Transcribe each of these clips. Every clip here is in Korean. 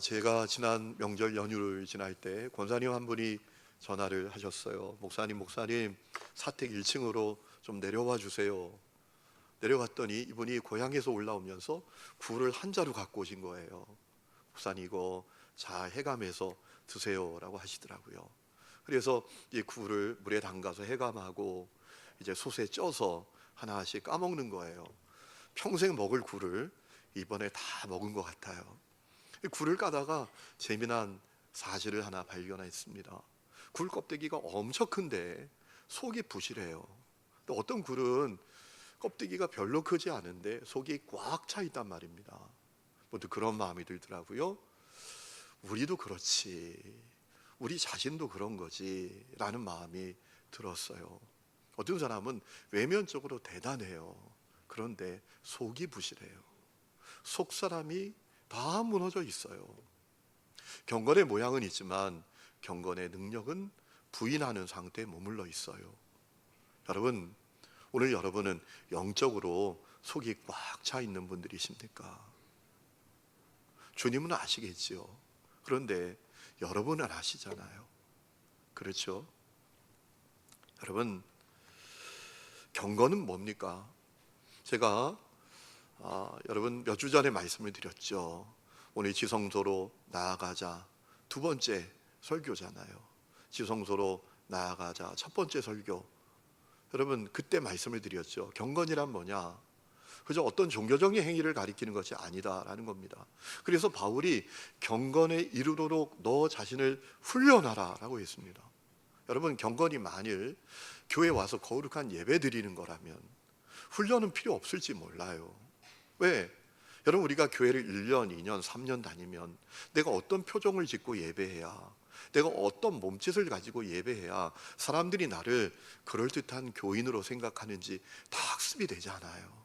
제가 지난 명절 연휴를 지날 때 권사님 한 분이 전화를 하셨어요. 목사님, 사택 1층으로 좀 내려와 주세요. 내려갔더니 이분이 고향에서 올라오면서 굴을 한 자루 갖고 오신 거예요. 목사님, 이거 잘 해감해서 드세요라고 하시더라고요. 그래서 이 굴을 물에 담가서 해감하고 이제 솥에 쪄서 하나씩 까먹는 거예요. 평생 먹을 굴을 이번에 다 먹은 것 같아요. 굴을 까다가 재미난 사실을 하나 발견했습니다. 굴 껍데기가 엄청 큰데 속이 부실해요. 또 어떤 굴은 껍데기가 별로 크지 않은데 속이 꽉 차 있단 말입니다. 모두 그런 마음이 들더라고요. 우리도 그렇지, 우리 자신도 그런 거지 라는 마음이 들었어요. 어떤 사람은 외면적으로 대단해요. 그런데 속이 부실해요. 속 사람이 다 무너져 있어요. 경건의 모양은 있지만 경건의 능력은 부인하는 상태에 머물러 있어요. 여러분, 오늘 여러분은 영적으로 속이 꽉 차 있는 분들이십니까? 주님은 아시겠지요. 그런데 여러분은 아시잖아요. 그렇죠? 여러분, 경건은 뭡니까? 제가 여러분 몇 주 전에 말씀을 드렸죠. 오늘 지성소로 나아가자 두 번째 설교잖아요. 지성소로 나아가자 첫 번째 설교. 여러분 그때 말씀을 드렸죠. 경건이란 뭐냐? 그저 어떤 종교적인 행위를 가리키는 것이 아니다라는 겁니다. 그래서 바울이 경건에 이르도록 너 자신을 훈련하라 라고 했습니다. 여러분, 경건이 만일 교회에 와서 거룩한 예배 드리는 거라면 훈련은 필요 없을지 몰라요. 왜? 여러분, 우리가 교회를 1년, 2년, 3년 다니면 내가 어떤 표정을 짓고 예배해야, 내가 어떤 몸짓을 가지고 예배해야 사람들이 나를 그럴듯한 교인으로 생각하는지 다 학습이 되잖아요.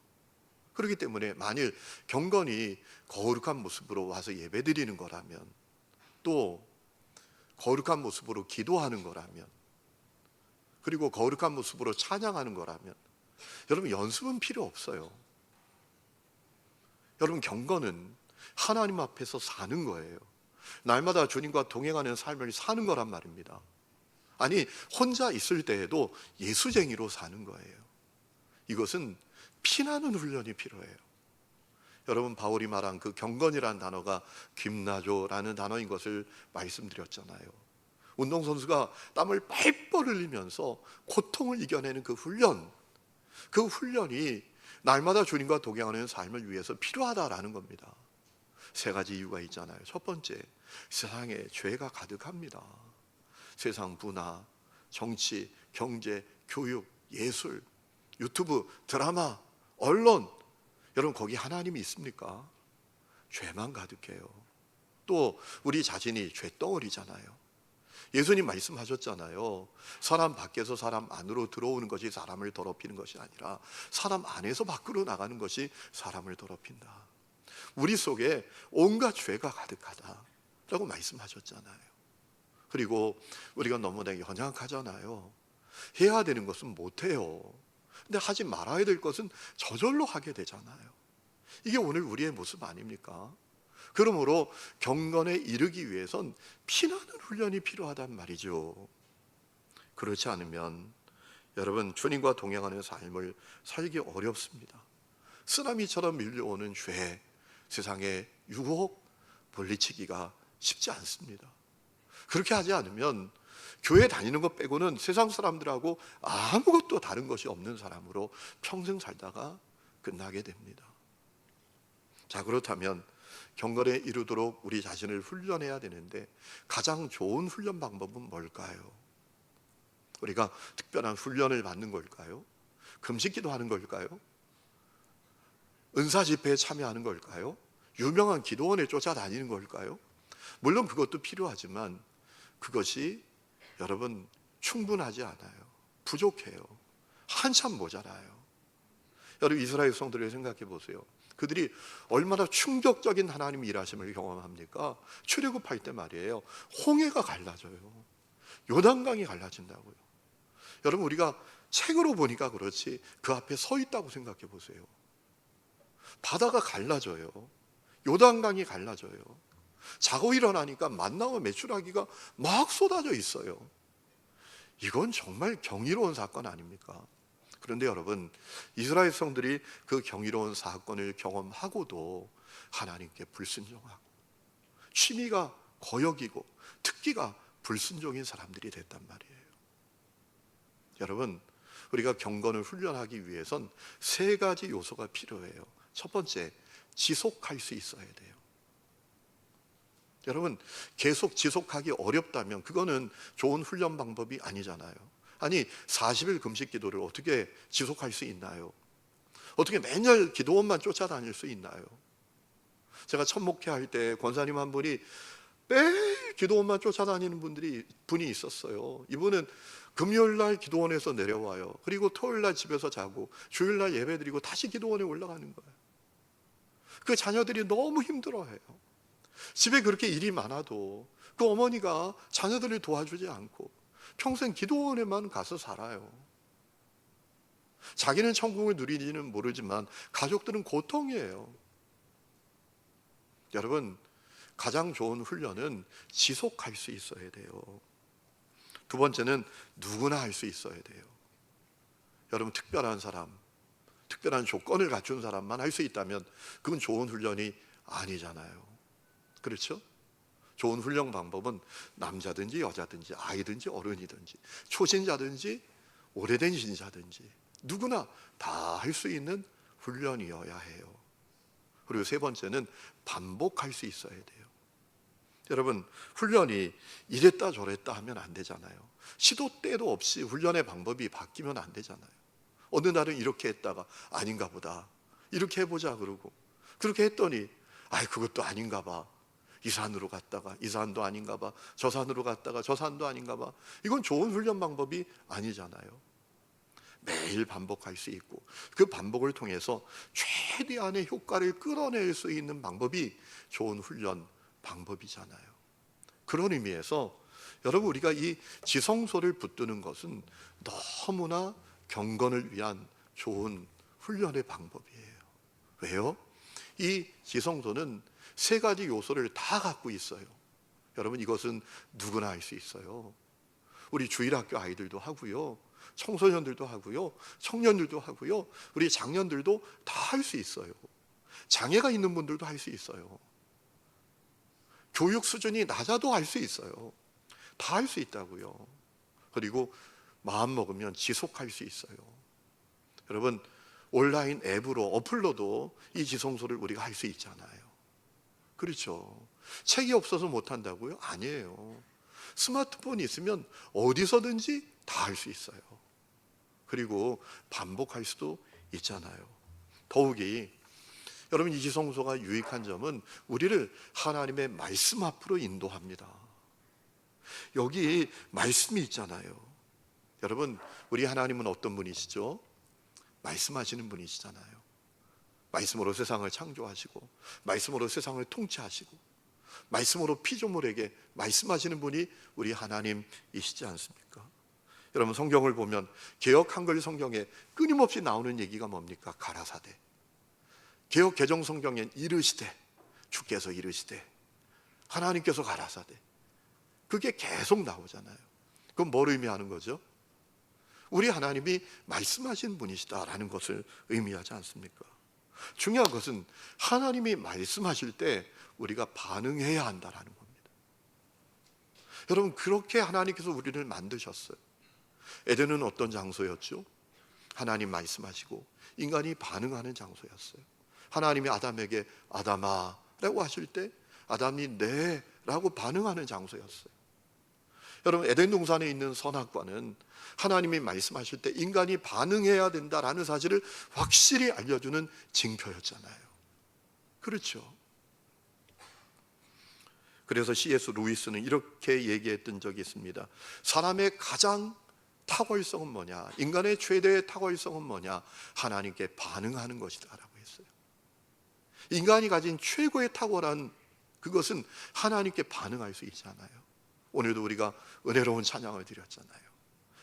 그렇기 때문에 만일 경건이 거룩한 모습으로 와서 예배 드리는 거라면, 또 거룩한 모습으로 기도하는 거라면, 그리고 거룩한 모습으로 찬양하는 거라면 여러분 연습은 필요 없어요. 여러분, 경건은 하나님 앞에서 사는 거예요. 날마다 주님과 동행하는 삶을 사는 거란 말입니다. 아니, 혼자 있을 때에도 예수쟁이로 사는 거예요. 이것은 피나는 훈련이 필요해요. 여러분, 바울이 말한 그 경건이라는 단어가 김나조라는 단어인 것을 말씀드렸잖아요. 운동선수가 땀을 뻘뻘 흘리면서 고통을 이겨내는 그 훈련이 날마다 주님과 동행하는 삶을 위해서 필요하다라는 겁니다. 세 가지 이유가 있잖아요. 첫 번째, 세상에 죄가 가득합니다. 세상 문화, 정치, 경제, 교육, 예술, 유튜브, 드라마, 언론, 여러분 거기 하나님이 있습니까? 죄만 가득해요. 또 우리 자신이 죄덩어리잖아요. 예수님 말씀하셨잖아요. 사람 밖에서 사람 안으로 들어오는 것이 사람을 더럽히는 것이 아니라 사람 안에서 밖으로 나가는 것이 사람을 더럽힌다. 우리 속에 온갖 죄가 가득하다라고 말씀하셨잖아요. 그리고 우리가 너무나 연약하잖아요. 해야 되는 것은 못해요. 근데 하지 말아야 될 것은 저절로 하게 되잖아요. 이게 오늘 우리의 모습 아닙니까? 그러므로 경건에 이르기 위해선 피나는 훈련이 필요하단 말이죠. 그렇지 않으면 여러분 주님과 동행하는 삶을 살기 어렵습니다. 쓰나미처럼 밀려오는 죄, 세상의 유혹, 물리치기가 쉽지 않습니다. 그렇게 하지 않으면 교회 다니는 것 빼고는 세상 사람들하고 아무것도 다른 것이 없는 사람으로 평생 살다가 끝나게 됩니다. 자, 그렇다면 경건에 이르도록 우리 자신을 훈련해야 되는데 가장 좋은 훈련 방법은 뭘까요? 우리가 특별한 훈련을 받는 걸까요? 금식기도 하는 걸까요? 은사 집회에 참여하는 걸까요? 유명한 기도원에 쫓아다니는 걸까요? 물론 그것도 필요하지만 그것이 여러분 충분하지 않아요. 부족해요. 한참 모자라요. 여러분, 이스라엘 성도를 생각해 보세요. 그들이 얼마나 충격적인 하나님 일하심을 경험합니까? 출애굽할 때 말이에요, 홍해가 갈라져요. 요단강이 갈라진다고요. 여러분, 우리가 책으로 보니까 그렇지 그 앞에 서 있다고 생각해 보세요. 바다가 갈라져요. 요단강이 갈라져요. 자고 일어나니까 만나고 메추라기가 막 쏟아져 있어요. 이건 정말 경이로운 사건 아닙니까? 그런데 여러분, 이스라엘 성들이 그 경이로운 사건을 경험하고도 하나님께 불순종하고 취미가 거역이고 특기가 불순종인 사람들이 됐단 말이에요. 여러분, 우리가 경건을 훈련하기 위해선 세 가지 요소가 필요해요. 첫 번째, 지속할 수 있어야 돼요. 여러분, 계속 지속하기 어렵다면 그거는 좋은 훈련 방법이 아니잖아요. 아니, 40일 금식 기도를 어떻게 지속할 수 있나요? 어떻게 매년 기도원만 쫓아다닐 수 있나요? 제가 첫 목회할 때 권사님 한 분이 매일 기도원만 쫓아다니는 분이 있었어요. 이분은 금요일 날 기도원에서 내려와요. 그리고 토요일 날 집에서 자고 주일 날 예배 드리고 다시 기도원에 올라가는 거예요. 그 자녀들이 너무 힘들어해요. 집에 그렇게 일이 많아도 그 어머니가 자녀들을 도와주지 않고 평생 기도원에만 가서 살아요. 자기는 천국을 누리지는 모르지만 가족들은 고통이에요. 여러분, 가장 좋은 훈련은 지속할 수 있어야 돼요. 두 번째는 누구나 할 수 있어야 돼요. 여러분, 특별한 사람, 특별한 조건을 갖춘 사람만 할 수 있다면 그건 좋은 훈련이 아니잖아요. 그렇죠? 좋은 훈련 방법은 남자든지 여자든지 아이든지 어른이든지 초신자든지 오래된 신자든지 누구나 다 할 수 있는 훈련이어야 해요. 그리고 세 번째는 반복할 수 있어야 돼요. 여러분, 훈련이 이랬다 저랬다 하면 안 되잖아요. 시도 때도 없이 훈련의 방법이 바뀌면 안 되잖아요. 어느 날은 이렇게 했다가 아닌가 보다, 이렇게 해보자 그러고 그렇게 했더니 그것도 아닌가 봐, 이 산으로 갔다가 이 산도 아닌가 봐, 저 산으로 갔다가 저 산도 아닌가 봐. 이건 좋은 훈련 방법이 아니잖아요. 매일 반복할 수 있고 그 반복을 통해서 최대한의 효과를 끌어낼 수 있는 방법이 좋은 훈련 방법이잖아요. 그런 의미에서 여러분, 우리가 이 지성소를 붙드는 것은 너무나 경건을 위한 좋은 훈련의 방법이에요. 왜요? 이 지성소는 세 가지 요소를 다 갖고 있어요. 여러분, 이것은 누구나 할 수 있어요. 우리 주일학교 아이들도 하고요, 청소년들도 하고요, 청년들도 하고요, 우리 장년들도 다 할 수 있어요. 장애가 있는 분들도 할 수 있어요. 교육 수준이 낮아도 할 수 있어요. 다 할 수 있다고요. 그리고 마음 먹으면 지속할 수 있어요. 여러분, 온라인 앱으로 어플로도 이 지성소를 우리가 할 수 있잖아요. 그렇죠? 책이 없어서 못한다고요? 아니에요. 스마트폰이 있으면 어디서든지 다 할 수 있어요. 그리고 반복할 수도 있잖아요. 더욱이 여러분, 이 지성소가 유익한 점은 우리를 하나님의 말씀 앞으로 인도합니다. 여기 말씀이 있잖아요. 여러분, 우리 하나님은 어떤 분이시죠? 말씀하시는 분이시잖아요. 말씀으로 세상을 창조하시고 말씀으로 세상을 통치하시고 말씀으로 피조물에게 말씀하시는 분이 우리 하나님이시지 않습니까? 여러분, 성경을 보면 개역 한글 성경에 끊임없이 나오는 얘기가 뭡니까? 가라사대. 개역 개정 성경엔 이르시되, 주께서 이르시되, 하나님께서 가라사대. 그게 계속 나오잖아요. 그건 뭘 의미하는 거죠? 우리 하나님이 말씀하신 분이시다라는 것을 의미하지 않습니까? 중요한 것은 하나님이 말씀하실 때 우리가 반응해야 한다라는 겁니다. 여러분, 그렇게 하나님께서 우리를 만드셨어요. 에덴은 어떤 장소였죠? 하나님 말씀하시고 인간이 반응하는 장소였어요. 하나님이 아담에게 아담아 라고 하실 때 아담이 네 라고 반응하는 장소였어요. 여러분, 에덴 동산에 있는 선악과는 하나님이 말씀하실 때 인간이 반응해야 된다라는 사실을 확실히 알려주는 징표였잖아요. 그렇죠? 그래서 C.S. 루이스는 이렇게 얘기했던 적이 있습니다. 사람의 가장 탁월성은 뭐냐? 인간의 최대의 탁월성은 뭐냐? 하나님께 반응하는 것이다 라고 했어요. 인간이 가진 최고의 탁월한 그것은 하나님께 반응할 수 있잖아요. 오늘도 우리가 은혜로운 찬양을 드렸잖아요.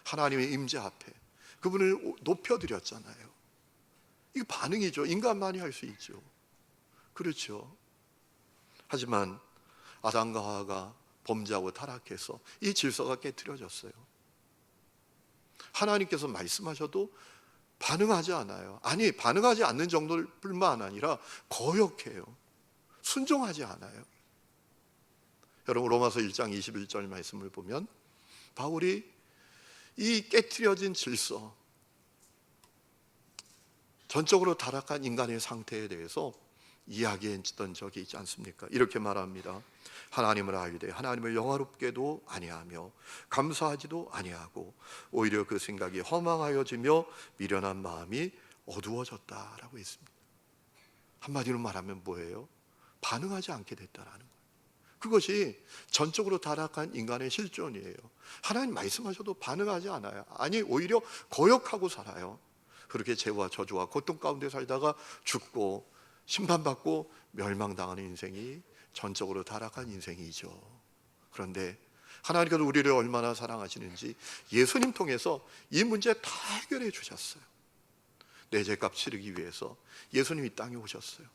하나님의 임재 앞에 그분을 높여드렸잖아요. 이게 반응이죠. 인간만이 할 수 있죠. 그렇죠. 하지만 아담과 하와가 범죄하고 타락해서 이 질서가 깨트려졌어요. 하나님께서 말씀하셔도 반응하지 않아요. 아니, 반응하지 않는 정도뿐만 아니라 거역해요. 순종하지 않아요. 여러분, 로마서 1장 21절 말씀을 보면 바울이 이 깨트려진 질서, 전적으로 타락한 인간의 상태에 대해서 이야기했던 적이 있지 않습니까? 이렇게 말합니다. 하나님을 알되 하나님을 영화롭게도 아니하며 감사하지도 아니하고 오히려 그 생각이 허망하여지며 미련한 마음이 어두워졌다라고 했습니다. 한마디로 말하면 뭐예요? 반응하지 않게 됐다라는 거예요. 그것이 전적으로 타락한 인간의 실존이에요. 하나님 말씀하셔도 반응하지 않아요. 아니, 오히려 거역하고 살아요. 그렇게 죄와 저주와 고통 가운데 살다가 죽고 심판받고 멸망당하는 인생이 전적으로 타락한 인생이죠. 그런데 하나님께서 우리를 얼마나 사랑하시는지 예수님 통해서 이 문제 다 해결해 주셨어요. 내 죄값 치르기 위해서 예수님이 이 땅에 오셨어요.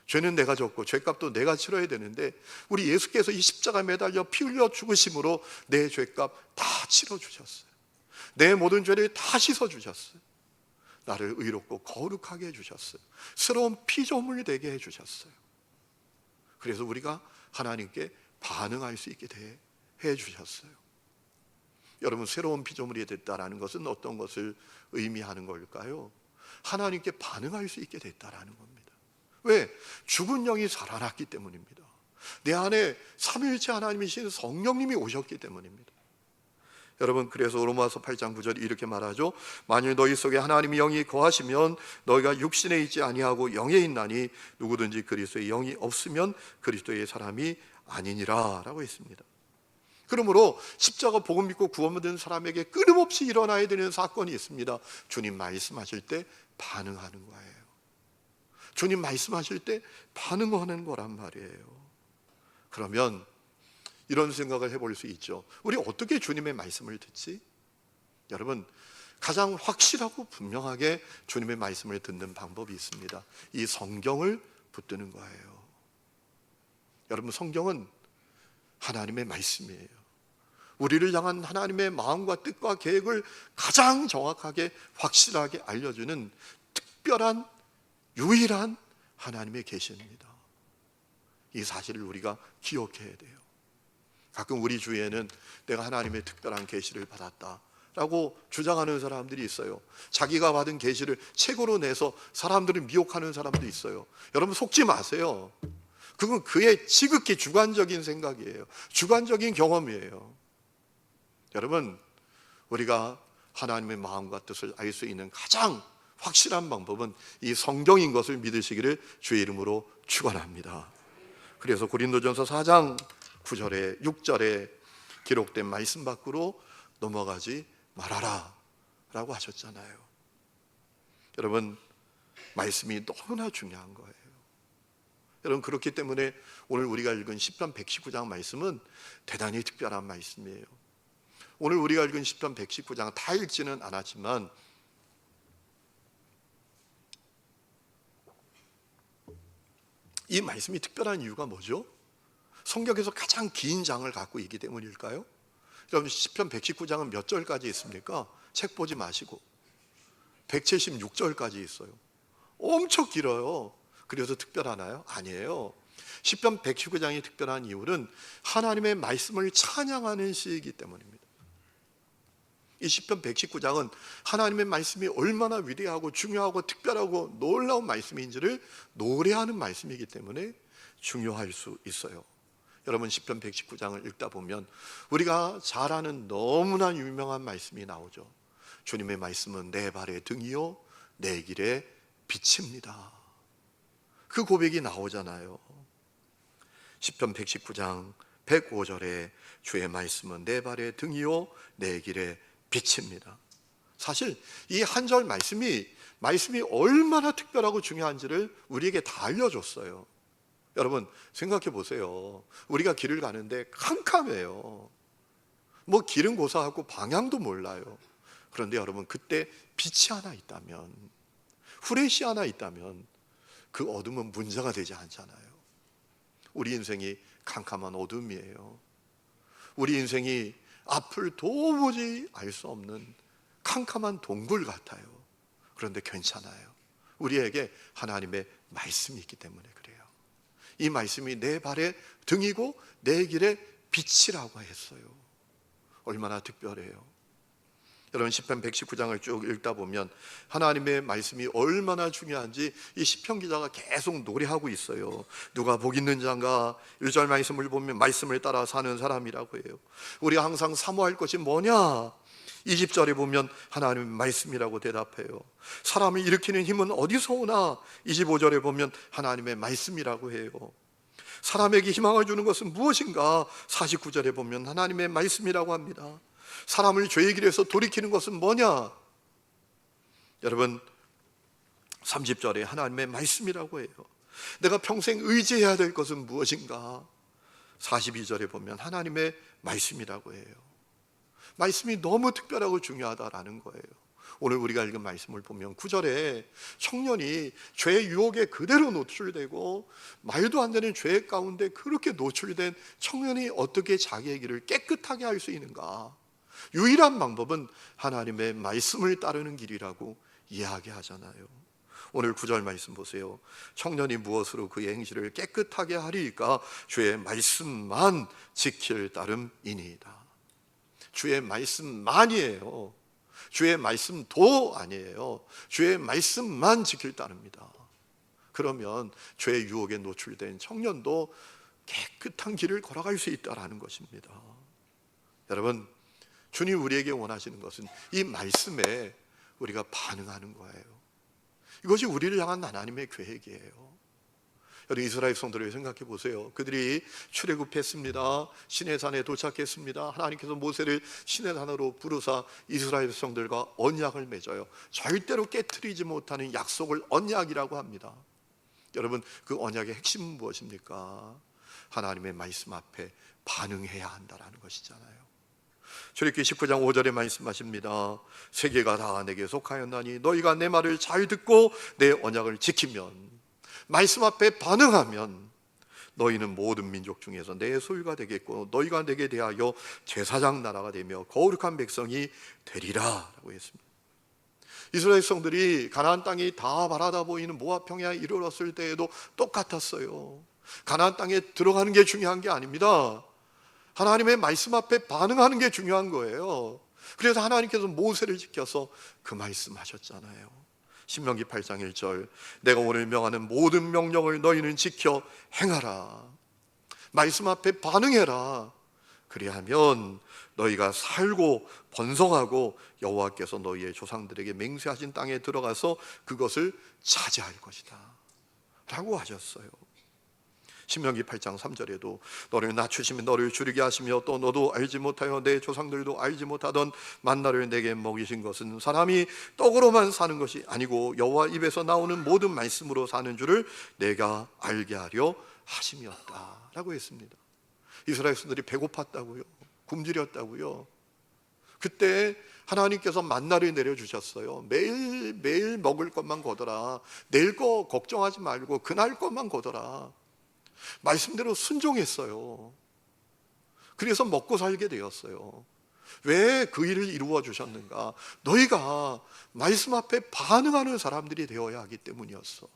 죄는 내가 졌고 죄값도 내가 치러야 되는데 우리 예수께서 이 십자가에 매달려 피 흘려 죽으심으로 내 죄값 다 치러주셨어요. 내 모든 죄를 다 씻어주셨어요. 나를 의롭고 거룩하게 해주셨어요. 새로운 피조물이 되게 해주셨어요. 그래서 우리가 하나님께 반응할 수 있게 해주셨어요. 여러분, 새로운 피조물이 됐다라는 것은 어떤 것을 의미하는 걸까요? 하나님께 반응할 수 있게 됐다라는 겁니다. 왜? 죽은 영이 살아났기 때문입니다. 내 안에 삼위일체 하나님이신 성령님이 오셨기 때문입니다. 여러분, 그래서 로마서 8장 9절이 이렇게 말하죠. 만일 너희 속에 하나님의 영이 거하시면 너희가 육신에 있지 아니하고 영에 있나니 누구든지 그리스도의 영이 없으면 그리스도의 사람이 아니니라 라고 했습니다. 그러므로 십자가 복음 믿고 구원 받은 사람에게 끊임없이 일어나야 되는 사건이 있습니다. 주님 말씀하실 때 반응하는 거예요. 주님 말씀하실 때 반응하는 거란 말이에요. 그러면 이런 생각을 해볼 수 있죠. 우리 어떻게 주님의 말씀을 듣지? 여러분, 가장 확실하고 분명하게 주님의 말씀을 듣는 방법이 있습니다. 이 성경을 붙드는 거예요. 여러분, 성경은 하나님의 말씀이에요. 우리를 향한 하나님의 마음과 뜻과 계획을 가장 정확하게 확실하게 알려주는 특별한 유일한 하나님의 계시입니다. 이 사실을 우리가 기억해야 돼요. 가끔 우리 주위에는 내가 하나님의 특별한 계시를 받았다라고 주장하는 사람들이 있어요. 자기가 받은 계시를 책으로 내서 사람들을 미혹하는 사람도 있어요. 여러분, 속지 마세요. 그건 그의 지극히 주관적인 생각이에요. 주관적인 경험이에요. 여러분, 우리가 하나님의 마음과 뜻을 알 수 있는 가장 확실한 방법은 이 성경인 것을 믿으시기를 주의 이름으로 축원합니다. 그래서 고린도전서 4장 9절에 6절에 기록된 말씀 밖으로 넘어가지 말아라 라고 하셨잖아요. 여러분, 말씀이 너무나 중요한 거예요. 여러분, 그렇기 때문에 오늘 우리가 읽은 시편 119장 말씀은 대단히 특별한 말씀이에요. 오늘 우리가 읽은 시편 119장 다 읽지는 않았지만 이 말씀이 특별한 이유가 뭐죠? 성경에서 가장 긴 장을 갖고 있기 때문일까요? 여러분, 시편 119장은 몇 절까지 있습니까? 책 보지 마시고 176절까지 있어요. 엄청 길어요. 그래서 특별하나요? 아니에요. 시편 119장이 특별한 이유는 하나님의 말씀을 찬양하는 시이기 때문입니다. 이 시편 119장은 하나님의 말씀이 얼마나 위대하고 중요하고 특별하고 놀라운 말씀인지를 노래하는 말씀이기 때문에 중요할 수 있어요. 여러분, 시편 119장을 읽다 보면 우리가 잘 아는 너무나 유명한 말씀이 나오죠. 주님의 말씀은 내 발의 등이요 내 길의 빛입니다. 그 고백이 나오잖아요. 시편 119장 105절에 주의 말씀은 내 발의 등이요 내 길의 빛입니다. 사실 이 한 절 말씀이 얼마나 특별하고 중요한지를 우리에게 다 알려줬어요. 여러분, 생각해 보세요. 우리가 길을 가는데 캄캄해요. 뭐 길은 고사하고 방향도 몰라요. 그런데 여러분, 그때 빛이 하나 있다면, 후레쉬 하나 있다면 그 어둠은 문제가 되지 않잖아요. 우리 인생이 캄캄한 어둠이에요. 우리 인생이 앞을 도무지 알 수 없는 캄캄한 동굴 같아요. 그런데 괜찮아요. 우리에게 하나님의 말씀이 있기 때문에 그래요. 이 말씀이 내 발의 등이고 내 길의 빛이라고 했어요. 얼마나 특별해요. 여러분 시편 119장을 쭉 읽다 보면 하나님의 말씀이 얼마나 중요한지 이 시편 기자가 계속 노래하고 있어요. 누가 복 있는 자인가? 1절 말씀을 보면 말씀을 따라 사는 사람이라고 해요. 우리가 항상 사모할 것이 뭐냐? 20절에 보면 하나님의 말씀이라고 대답해요. 사람을 일으키는 힘은 어디서 오나? 25절에 보면 하나님의 말씀이라고 해요. 사람에게 희망을 주는 것은 무엇인가? 49절에 보면 하나님의 말씀이라고 합니다. 사람을 죄의 길에서 돌이키는 것은 뭐냐? 여러분 30절에 하나님의 말씀이라고 해요. 내가 평생 의지해야 될 것은 무엇인가? 42절에 보면 하나님의 말씀이라고 해요. 말씀이 너무 특별하고 중요하다라는 거예요. 오늘 우리가 읽은 말씀을 보면 9절에 청년이 죄의 유혹에 그대로 노출되고 말도 안 되는 죄 가운데 그렇게 노출된 청년이 어떻게 자기의 길을 깨끗하게 할 수 있는가? 유일한 방법은 하나님의 말씀을 따르는 길이라고 이야기하잖아요. 오늘 9절 말씀 보세요. 청년이 무엇으로 그의 행실을 깨끗하게 하리이까? 주의 말씀만 지킬 따름이니이다. 주의 말씀만이에요. 주의 말씀도 아니에요. 주의 말씀만 지킬 따릅니다. 그러면 죄의 유혹에 노출된 청년도 깨끗한 길을 걸어갈 수 있다는 것입니다. 여러분 주님 우리에게 원하시는 것은 이 말씀에 우리가 반응하는 거예요. 이것이 우리를 향한 하나님의 계획이에요. 여러분 이스라엘 성도를 생각해 보세요. 그들이 출애굽했습니다. 시내산에 도착했습니다. 하나님께서 모세를 시내산으로 부르사 이스라엘 성들과 언약을 맺어요. 절대로 깨트리지 못하는 약속을 언약이라고 합니다. 여러분 그 언약의 핵심은 무엇입니까? 하나님의 말씀 앞에 반응해야 한다는 것이잖아요. 출애굽기 19장 5절에 말씀하십니다. 세계가 다 내게 속하였나니 너희가 내 말을 잘 듣고 내 언약을 지키면, 말씀 앞에 반응하면 너희는 모든 민족 중에서 내 소유가 되겠고 너희가 내게 대하여 제사장 나라가 되며 거룩한 백성이 되리라 라고 했습니다. 이스라엘 백성들이 가나안 땅이 다 바라다 보이는 모압 평야에 이르렀을 때에도 똑같았어요. 가나안 땅에 들어가는 게 중요한 게 아닙니다. 하나님의 말씀 앞에 반응하는 게 중요한 거예요. 그래서 하나님께서 모세를 지켜서 그 말씀하셨잖아요. 신명기 8장 1절 내가 오늘 명하는 모든 명령을 너희는 지켜 행하라. 말씀 앞에 반응해라. 그리하면 너희가 살고 번성하고 여호와께서 너희의 조상들에게 맹세하신 땅에 들어가서 그것을 차지할 것이다 라고 하셨어요. 신명기 8장 3절에도 너를 낮추시며 너를 줄이게 하시며 또 너도 알지 못하여 내 조상들도 알지 못하던 만나를 내게 먹이신 것은 사람이 떡으로만 사는 것이 아니고 여호와 입에서 나오는 모든 말씀으로 사는 줄을 내가 알게 하려 하심이었다 라고 했습니다. 이스라엘 백성들이 배고팠다고요. 굶주렸다고요. 그때 하나님께서 만나를 내려주셨어요. 매일 먹을 것만 거둬라. 내일 거 걱정하지 말고 그날 것만 거둬라. 말씀대로 순종했어요. 그래서 먹고 살게 되었어요. 왜 그 일을 이루어 주셨는가? 너희가 말씀 앞에 반응하는 사람들이 되어야 하기 때문이었어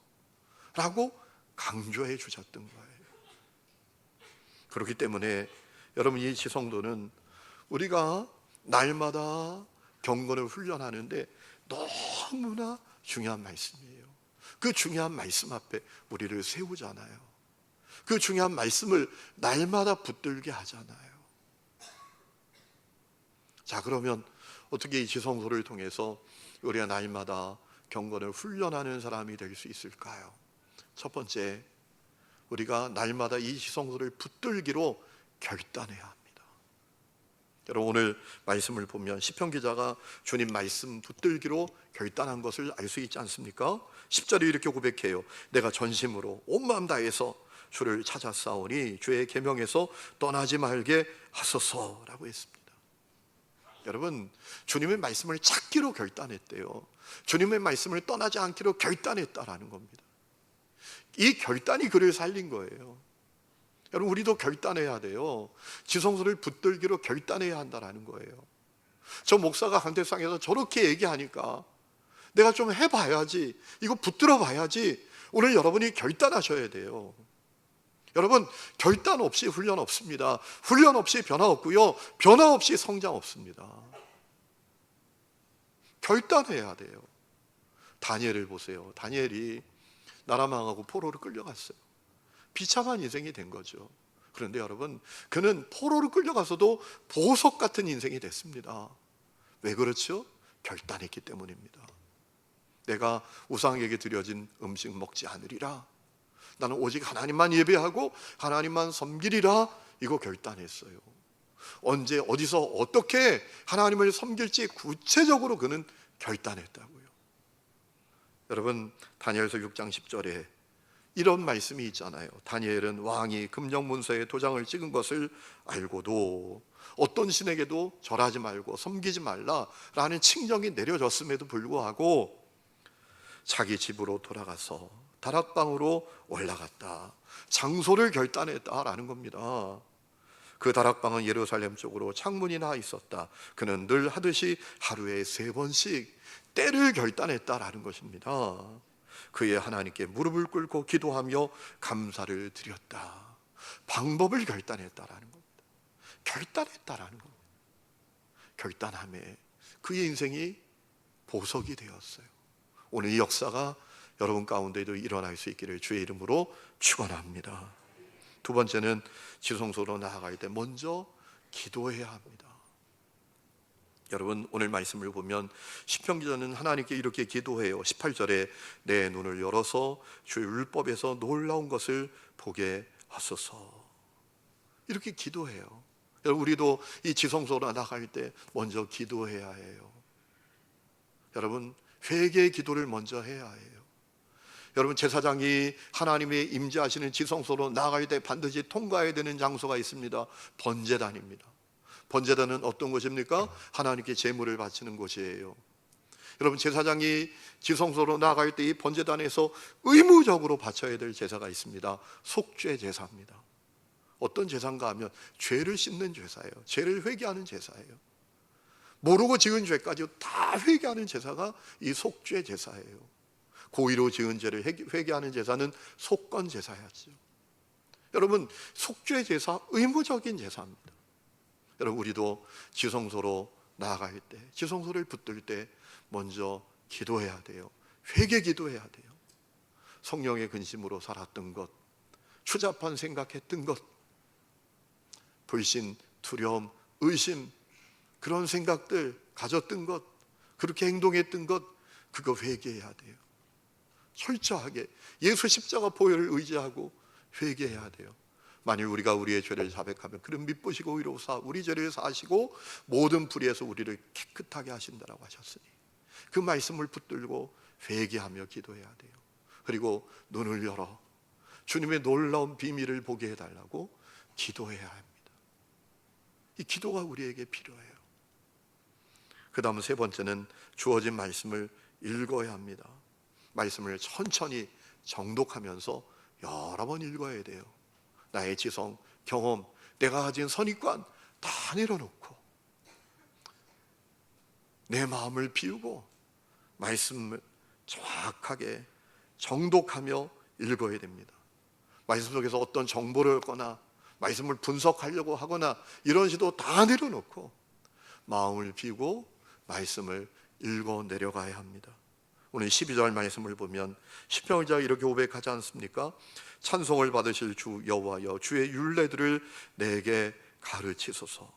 라고 강조해 주셨던 거예요. 그렇기 때문에 여러분 이 지성도는 우리가 날마다 경건을 훈련하는데 너무나 중요한 말씀이에요. 그 중요한 말씀 앞에 우리를 세우잖아요. 그 중요한 말씀을 날마다 붙들게 하잖아요. 자, 그러면 어떻게 이 지성소를 통해서 우리가 날마다 경건을 훈련하는 사람이 될 수 있을까요? 첫 번째, 우리가 날마다 이 지성소를 붙들기로 결단해야 합니다. 여러분 오늘 말씀을 보면 시편 기자가 주님 말씀 붙들기로 결단한 것을 알 수 있지 않습니까? 10절에 이렇게 고백해요. 내가 전심으로 온 마음 다해서 주를 찾아 싸우니 주의 계명에서 떠나지 말게 하소서라고 했습니다. 여러분 주님의 말씀을 찾기로 결단했대요. 주님의 말씀을 떠나지 않기로 결단했다라는 겁니다. 이 결단이 그를 살린 거예요. 여러분, 우리도 결단해야 돼요. 지성소를 붙들기로 결단해야 한다는 거예요. 저 목사가 강대상에서 저렇게 얘기하니까 내가 좀 해봐야지, 이거 붙들어 봐야지. 오늘 여러분이 결단하셔야 돼요. 여러분, 결단 없이 훈련 없습니다. 훈련 없이 변화 없고요, 변화 없이 성장 없습니다. 결단해야 돼요. 다니엘을 보세요. 다니엘이 나라 망하고 포로로 끌려갔어요. 비참한 인생이 된 거죠. 그런데 여러분, 그는 포로로 끌려가서도 보석 같은 인생이 됐습니다. 왜 그렇죠? 결단했기 때문입니다. 내가 우상에게 드려진 음식 먹지 않으리라, 나는 오직 하나님만 예배하고 하나님만 섬기리라, 이거 결단했어요. 언제 어디서 어떻게 하나님을 섬길지 구체적으로 그는 결단했다고요. 여러분, 다니엘서 6장 10절에 이런 말씀이 있잖아요. 다니엘은 왕이 금령문서에 도장을 찍은 것을 알고도 어떤 신에게도 절하지 말고 섬기지 말라라는 칙령이 내려졌음에도 불구하고 자기 집으로 돌아가서 다락방으로 올라갔다. 장소를 결단했다라는 겁니다. 그 다락방은 예루살렘 쪽으로 창문이 나 있었다. 그는 늘 하듯이 하루에 3번씩 때를 결단했다라는 것입니다. 그의 하나님께 무릎을 꿇고 기도하며 감사를 드렸다. 방법을 결단했다라는 겁니다. 결단했다라는 겁니다. 결단함에 그의 인생이 보석이 되었어요. 오늘 이 역사가 여러분 가운데도 일어날 수 있기를 주의 이름으로 축원합니다. 두 번째는 지성소로 나아갈 때 먼저 기도해야 합니다. 여러분, 오늘 말씀을 보면 시편 기자는 하나님께 이렇게 기도해요. 18절에 내 눈을 열어서 주의 율법에서 놀라운 것을 보게 하소서, 이렇게 기도해요. 여러분, 우리도 이 지성소로 나갈 때 먼저 기도해야 해요. 여러분, 회개의 기도를 먼저 해야 해요. 여러분, 제사장이 하나님의 임재하시는 지성소로 나갈 때 반드시 통과해야 되는 장소가 있습니다. 번제단입니다. 번제단은 어떤 곳입니까? 하나님께 제물을 바치는 곳이에요. 여러분, 제사장이 지성소로 나갈 때 이 번제단에서 의무적으로 바쳐야 될 제사가 있습니다. 속죄 제사입니다. 어떤 제사인가 하면 죄를 씻는 제사예요. 죄를 회개하는 제사예요. 모르고 지은 죄까지 다 회개하는 제사가 이 속죄 제사예요. 고의로 지은 죄를 회개하는 제사는 속건 제사였죠. 여러분, 속죄 제사 의무적인 제사입니다. 여러분, 우리도 지성소로 나아갈 때, 지성소를 붙들 때 먼저 기도해야 돼요. 회개 기도해야 돼요. 성령의 근심으로 살았던 것, 추잡한 생각했던 것, 불신, 두려움, 의심, 그런 생각들 가졌던 것, 그렇게 행동했던 것, 그거 회개해야 돼요. 철저하게 예수 십자가 보혈을 의지하고 회개해야 돼요. 만일 우리가 우리의 죄를 자백하면 그는 미쁘시고 의로우사 우리 죄를 사하시고 모든 불의에서 우리를 깨끗하게 하신다라고 하셨으니 그 말씀을 붙들고 회개하며 기도해야 돼요. 그리고 눈을 열어 주님의 놀라운 비밀을 보게 해달라고 기도해야 합니다. 이 기도가 우리에게 필요해요. 그 다음 세 번째는 주어진 말씀을 읽어야 합니다. 말씀을 천천히 정독하면서 여러 번 읽어야 돼요. 나의 지성, 경험, 내가 가진 선입관 다 내려놓고 내 마음을 비우고 말씀을 정확하게 정독하며 읽어야 됩니다. 말씀 속에서 어떤 정보를 얻거나 말씀을 분석하려고 하거나 이런 시도 다 내려놓고 마음을 비우고 말씀을 읽어 내려가야 합니다. 오늘 12절 말씀을 보면 시편자 이렇게 고백하지 않습니까? 찬송을 받으실 주 여호와여 주의 율례들을 내게 가르치소서.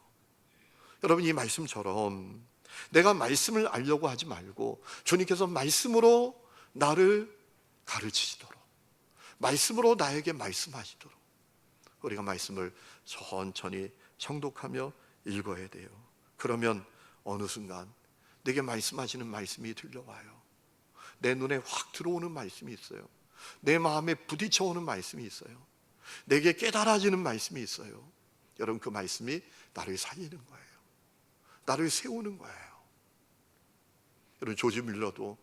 여러분, 이 말씀처럼 내가 말씀을 알려고 하지 말고 주님께서 말씀으로 나를 가르치시도록, 말씀으로 나에게 말씀하시도록 우리가 말씀을 천천히 정독하며 읽어야 돼요. 그러면 어느 순간 내게 말씀하시는 말씀이 들려와요. 내 눈에 확 들어오는 말씀이 있어요. 내 마음에 부딪혀오는 말씀이 있어요. 내게 깨달아지는 말씀이 있어요. 여러분, 그 말씀이 나를 살리는 거예요. 나를 세우는 거예요. 여러분, 조지 밀러도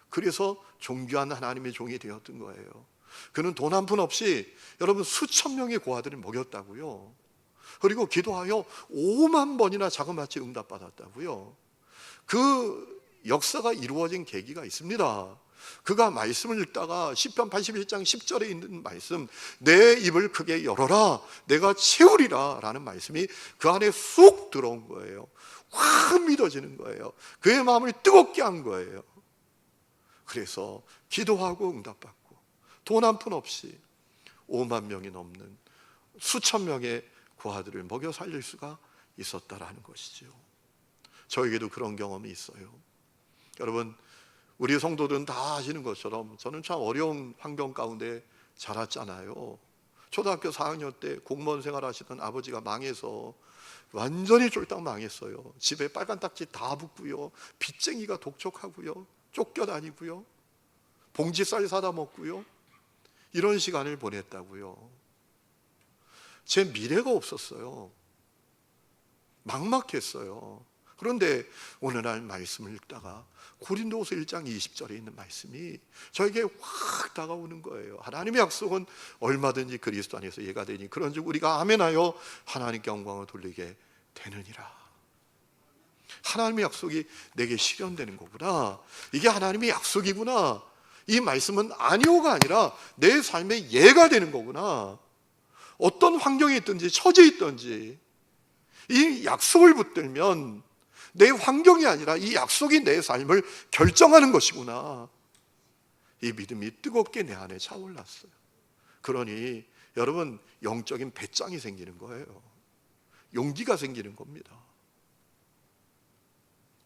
그래서 존귀한 하나님의 종이 되었던 거예요. 그는 돈 한 푼 없이 여러분 수천 명의 고아들을 먹였다고요. 그리고 기도하여 5만 번이나 자그마치 응답받았다고요. 그 역사가 이루어진 계기가 있습니다. 그가 말씀을 읽다가 시편 81장 10절에 있는 말씀, 내 입을 크게 열어라 내가 채우리라 라는 말씀이 그 안에 쑥 들어온 거예요. 확 믿어지는 거예요. 그의 마음을 뜨겁게 한 거예요. 그래서 기도하고 응답받고 돈 한 푼 없이 5만 명이 넘는 수천 명의 고아들을 먹여 살릴 수가 있었다라는 것이죠. 저에게도 그런 경험이 있어요. 여러분, 우리 성도들은 다 아시는 것처럼 저는 참 어려운 환경 가운데 자랐잖아요. 초등학교 4학년 때 공무원 생활하시던 아버지가 망해서 완전히 쫄딱 망했어요. 집에 빨간 딱지 다 붙고요, 빚쟁이가 독촉하고요, 쫓겨다니고요, 봉지쌀 사다 먹고요, 이런 시간을 보냈다고요. 제 미래가 없었어요. 막막했어요. 그런데 어느 날 말씀을 읽다가 고린도후서 1장 20절에 있는 말씀이 저에게 확 다가오는 거예요. 하나님의 약속은 얼마든지 그리스도 안에서 예가 되니 그런즉 우리가 아멘하여 하나님께 영광을 돌리게 되느니라. 하나님의 약속이 내게 실현되는 거구나. 이게 하나님의 약속이구나. 이 말씀은 아니오가 아니라 내 삶의 예가 되는 거구나. 어떤 환경에 있든지 처지에 있든지 이 약속을 붙들면 내 환경이 아니라 이 약속이 내 삶을 결정하는 것이구나. 이 믿음이 뜨겁게 내 안에 차올랐어요. 그러니 여러분, 영적인 배짱이 생기는 거예요. 용기가 생기는 겁니다.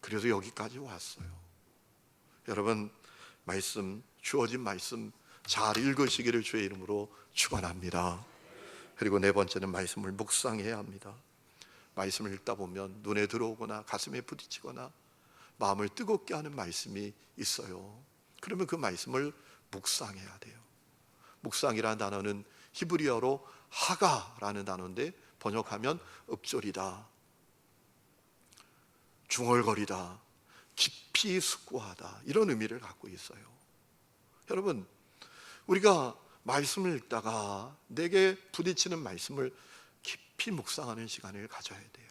그래서 여기까지 왔어요. 여러분, 말씀, 주어진 말씀 잘 읽으시기를 주의 이름으로 축원합니다. 그리고 네 번째는 말씀을 묵상해야 합니다. 말씀을 읽다 보면 눈에 들어오거나 가슴에 부딪히거나 마음을 뜨겁게 하는 말씀이 있어요. 그러면 그 말씀을 묵상해야 돼요. 묵상이라는 단어는 히브리어로 하가라는 단어인데 번역하면 읊조리다, 중얼거리다, 깊이 숙고하다, 이런 의미를 갖고 있어요. 여러분, 우리가 말씀을 읽다가 내게 부딪히는 말씀을 깊이 묵상하는 시간을 가져야 돼요.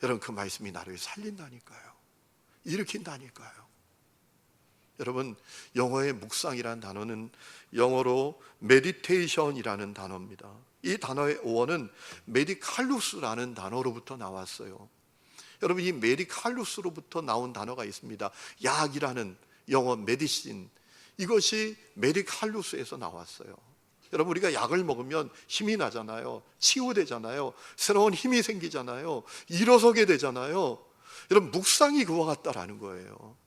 여러분, 그 말씀이 나를 살린다니까요. 일으킨다니까요. 여러분, 영어의 묵상이라는 단어는 영어로 meditation이라는 단어입니다. 이 단어의 어원은 메디칼루스라는 단어로부터 나왔어요. 여러분, 이 메디칼루스로부터 나온 단어가 있습니다. 약이라는 영어 메디신, 이것이 메디칼루스에서 나왔어요. 여러분, 우리가 약을 먹으면 힘이 나잖아요. 치유되잖아요. 새로운 힘이 생기잖아요. 일어서게 되잖아요. 여러분, 묵상이 그와 같다라는 거예요.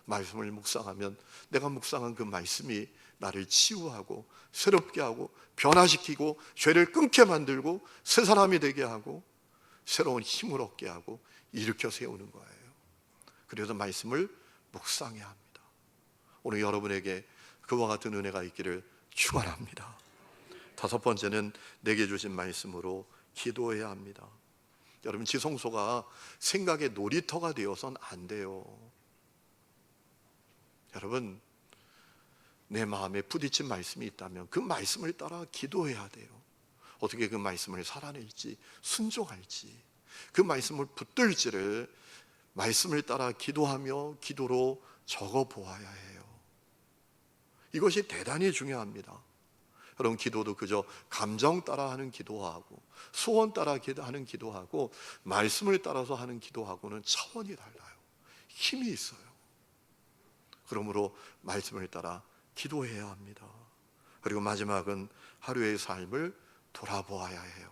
말씀을 묵상하면 내가 묵상한 그 말씀이 나를 치유하고 새롭게 하고 변화시키고 죄를 끊게 만들고 새 사람이 되게 하고 새로운 힘을 얻게 하고 일으켜 세우는 거예요. 그래서 말씀을 묵상해야 합니다. 오늘 여러분에게 그와 같은 은혜가 있기를 축원합니다. 다섯 번째는 내게 주신 말씀으로 기도해야 합니다. 여러분, 지성소가 생각의 놀이터가 되어서는 안 돼요. 여러분, 내 마음에 부딪힌 말씀이 있다면 그 말씀을 따라 기도해야 돼요. 어떻게 그 말씀을 살아낼지, 순종할지, 그 말씀을 붙들지를 말씀을 따라 기도하며 기도로 적어 보아야 해요. 이것이 대단히 중요합니다. 여러분, 기도도 그저 감정 따라 하는 기도하고 소원 따라 하는 기도하고 말씀을 따라서 하는 기도하고는 차원이 달라요. 힘이 있어요. 그러므로 말씀을 따라 기도해야 합니다. 그리고 마지막은 하루의 삶을 돌아보아야 해요.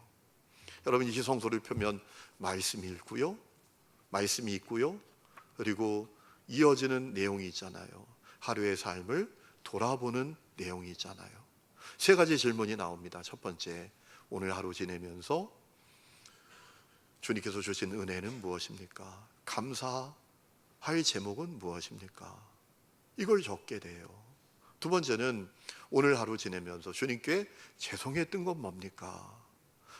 여러분, 이 지성소를 펴면 말씀이 있고요, 말씀이 있고요, 그리고 이어지는 내용이 있잖아요. 하루의 삶을 돌아보는 내용이 있잖아요. 세 가지 질문이 나옵니다. 첫 번째, 오늘 하루 지내면서 주님께서 주신 은혜는 무엇입니까? 감사할 제목은 무엇입니까? 이걸 적게 돼요. 두 번째는 오늘 하루 지내면서 주님께 죄송했던 건 뭡니까?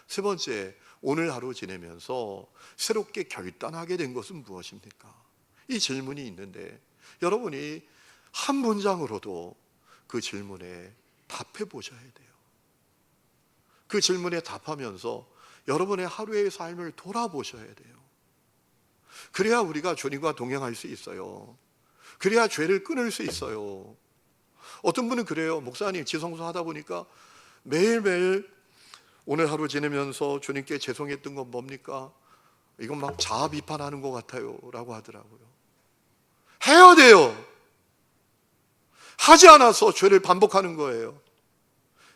세 번째, 오늘 하루 지내면서 새롭게 결단하게 된 것은 무엇입니까? 이 질문이 있는데 여러분이 한 문장으로도 그 질문에 답해 보셔야 돼요. 그 질문에 답하면서 여러분의 하루의 삶을 돌아보셔야 돼요. 그래야 우리가 주님과 동행할 수 있어요. 그래야 죄를 끊을 수 있어요. 어떤 분은 그래요. 목사님, 지성소 하다 보니까 매일매일 오늘 하루 지내면서 주님께 죄송했던 건 뭡니까? 이건 막 자아 비판하는 것 같아요 라고 하더라고요. 해야 돼요. 하지 않아서 죄를 반복하는 거예요.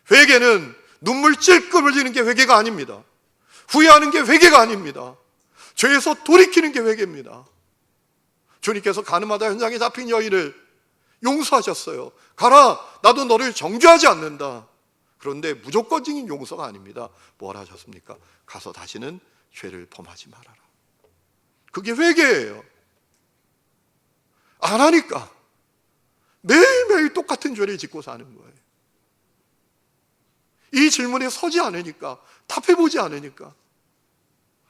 회개는 눈물 찔끔 흘리는 게 회개가 아닙니다. 후회하는 게 회개가 아닙니다. 죄에서 돌이키는 게 회개입니다. 주님께서 가늠하다 현장에 잡힌 여인을 용서하셨어요. 가라, 나도 너를 정죄하지 않는다. 그런데 무조건적인 용서가 아닙니다. 뭘 하셨습니까? 가서 다시는 죄를 범하지 말아라. 그게 회개예요. 안 하니까 매일매일 똑같은 죄를 짓고 사는 거예요. 이 질문에 서지 않으니까, 답해보지 않으니까.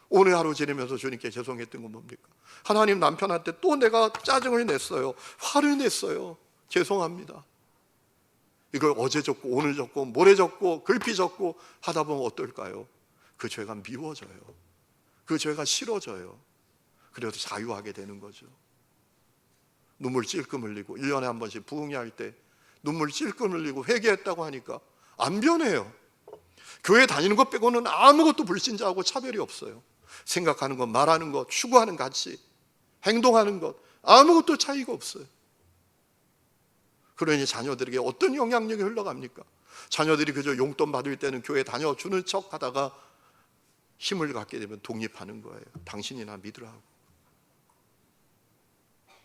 오늘 하루 지내면서 주님께 죄송했던 건 뭡니까? 하나님, 남편한테 또 내가 짜증을 냈어요. 화를 냈어요. 죄송합니다. 이걸 어제 적고 오늘 적고 모레 적고 글피 적고 하다 보면 어떨까요? 그 죄가 미워져요. 그 죄가 싫어져요. 그래도 자유하게 되는 거죠. 눈물 찔끔 흘리고 1년에 한 번씩 부흥회할 때 눈물 찔끔 흘리고 회개했다고 하니까 안 변해요. 교회 다니는 것 빼고는 아무것도 불신자하고 차별이 없어요. 생각하는 것, 말하는 것, 추구하는 가치, 행동하는 것 아무것도 차이가 없어요. 그러니 자녀들에게 어떤 영향력이 흘러갑니까? 자녀들이 그저 용돈 받을 때는 교회 다녀주는 척 하다가 힘을 갖게 되면 독립하는 거예요. 당신이나 믿으라고.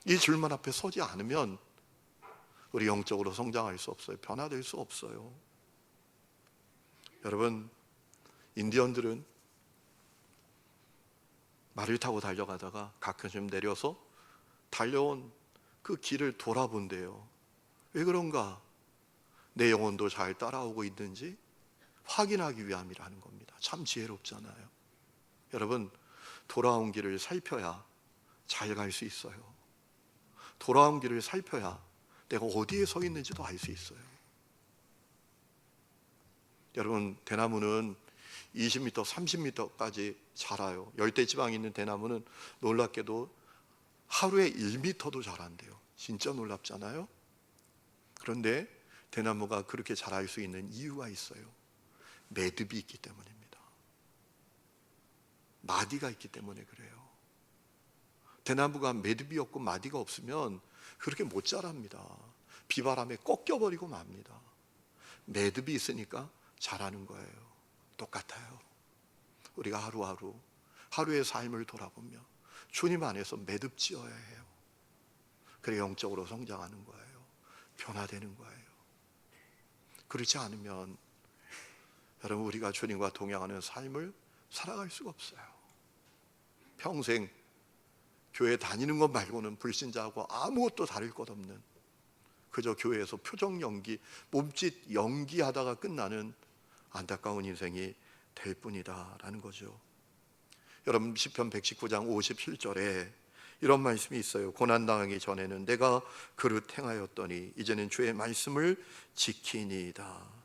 이 질문 앞에 서지 않으면 우리 영적으로 성장할 수 없어요. 변화될 수 없어요. 여러분, 인디언들은 말을 타고 달려가다가 가끔씩 내려서 달려온 그 길을 돌아본대요. 왜 그런가? 내 영혼도 잘 따라오고 있는지 확인하기 위함이라는 겁니다. 참 지혜롭잖아요. 여러분, 돌아온 길을 살펴야 잘 갈 수 있어요. 돌아온 길을 살펴야 내가 어디에 서 있는지도 알 수 있어요. 여러분, 대나무는 20m, 30m까지 자라요. 열대지방에 있는 대나무는 놀랍게도 하루에 1m도 자란대요. 진짜 놀랍잖아요. 그런데 대나무가 그렇게 자랄 수 있는 이유가 있어요. 매듭이 있기 때문입니다. 마디가 있기 때문에 그래요. 대나무가 매듭이 없고 마디가 없으면 그렇게 못 자랍니다. 비바람에 꺾여버리고 맙니다. 매듭이 있으니까 자라는 거예요. 똑같아요. 우리가 하루하루 하루의 삶을 돌아보며 주님 안에서 매듭 지어야 해요. 그래 영적으로 성장하는 거예요. 변화되는 거예요. 그렇지 않으면 여러분, 우리가 주님과 동행하는 삶을 살아갈 수가 없어요. 평생 교회 다니는 것 말고는 불신자하고 아무것도 다를 것 없는, 그저 교회에서 표정 연기, 몸짓 연기하다가 끝나는 안타까운 인생이 될 뿐이다라는 거죠. 여러분, 시편 119장 57절에 이런 말씀이 있어요. 고난당하기 전에는 내가 그릇 행하였더니 이제는 주의 말씀을 지키니이다.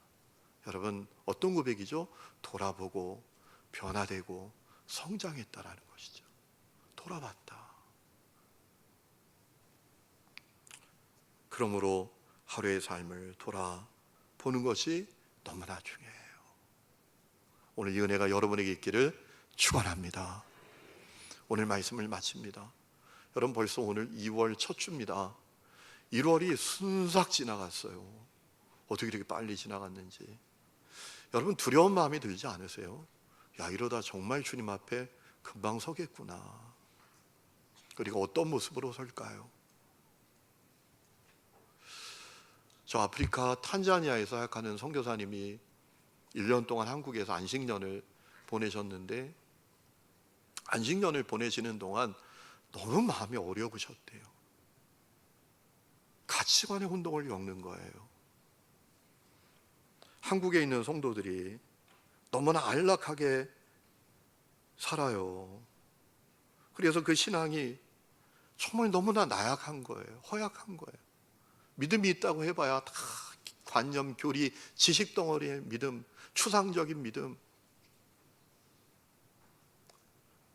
여러분, 어떤 고백이죠? 돌아보고 변화되고 성장했다라는 것이죠. 돌아봤다. 그러므로 하루의 삶을 돌아보는 것이 너무나 중요해요. 오늘 이 은혜가 여러분에게 있기를 축원합니다. 오늘 말씀을 마칩니다. 여러분, 벌써 오늘 2월 첫 주입니다. 1월이 순삭 지나갔어요. 어떻게 이렇게 빨리 지나갔는지. 여러분, 두려운 마음이 들지 않으세요? 야, 이러다 정말 주님 앞에 금방 서겠구나. 그리고 어떤 모습으로 설까요? 저 아프리카 탄자니아에서 사역하는 선교사님이 1년 동안 한국에서 안식년을 보내셨는데, 안식년을 보내시는 동안 너무 마음이 어려우셨대요. 가치관의 혼동을 겪는 거예요. 한국에 있는 성도들이 너무나 안락하게 살아요. 그래서 그 신앙이 정말 너무나 나약한 거예요. 허약한 거예요. 믿음이 있다고 해봐야 다 관념, 교리, 지식 덩어리의 믿음, 추상적인 믿음,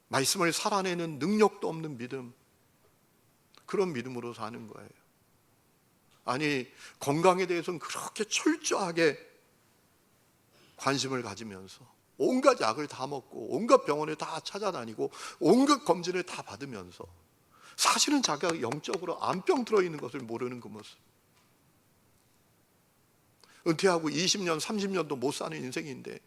말씀을 살아내는 능력도 없는 믿음, 그런 믿음으로 사는 거예요. 아니, 건강에 대해서는 그렇게 철저하게 관심을 가지면서 온갖 약을 다 먹고 온갖 병원을 다 찾아다니고 온갖 검진을 다 받으면서 사실은 자기가 영적으로 암병 들어있는 것을 모르는 그 모습. 은퇴하고 20년, 30년도 못 사는 인생인데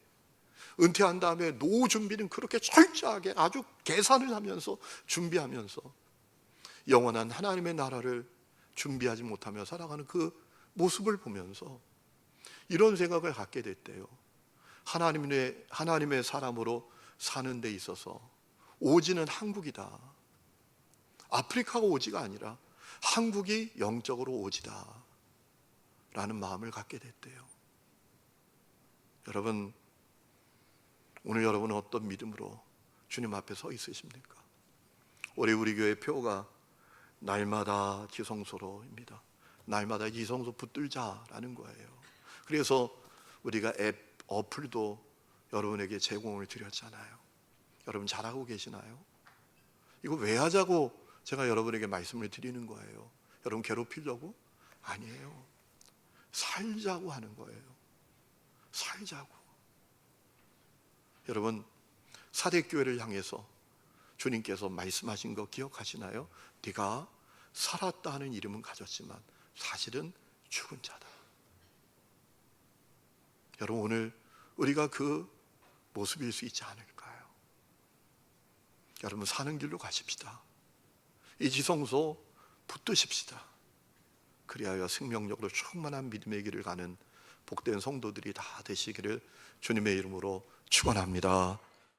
은퇴한 다음에 노후 준비는 그렇게 철저하게 아주 계산을 하면서 준비하면서 영원한 하나님의 나라를 준비하지 못하며 살아가는 그 모습을 보면서 이런 생각을 갖게 됐대요. 하나님의 사람으로 사는 데 있어서 오지는 한국이다. 아프리카가 오지가 아니라 한국이 영적으로 오지다 라는 마음을 갖게 됐대요. 여러분, 오늘 여러분은 어떤 믿음으로 주님 앞에 서 있으십니까? 올해 우리 교회 표가 날마다 지성소로입니다. 날마다 지성소 붙들자라는 거예요. 그래서 우리가 앱, 어플도 여러분에게 제공을 드렸잖아요. 여러분 잘하고 계시나요? 이거 왜 하자고 제가 여러분에게 말씀을 드리는 거예요. 여러분 괴롭히려고? 아니에요. 살자고 하는 거예요. 살자고. 여러분, 사대교회를 향해서 주님께서 말씀하신 거 기억하시나요? 네가 살았다 하는 이름은 가졌지만 사실은 죽은 자다. 여러분, 오늘 우리가 그 모습일 수 있지 않을까요? 여러분, 사는 길로 가십시다. 이 지성소 붙드십시다. 그리하여 생명력으로 충만한 믿음의 길을 가는 복된 성도들이 다 되시기를 주님의 이름으로 축원합니다.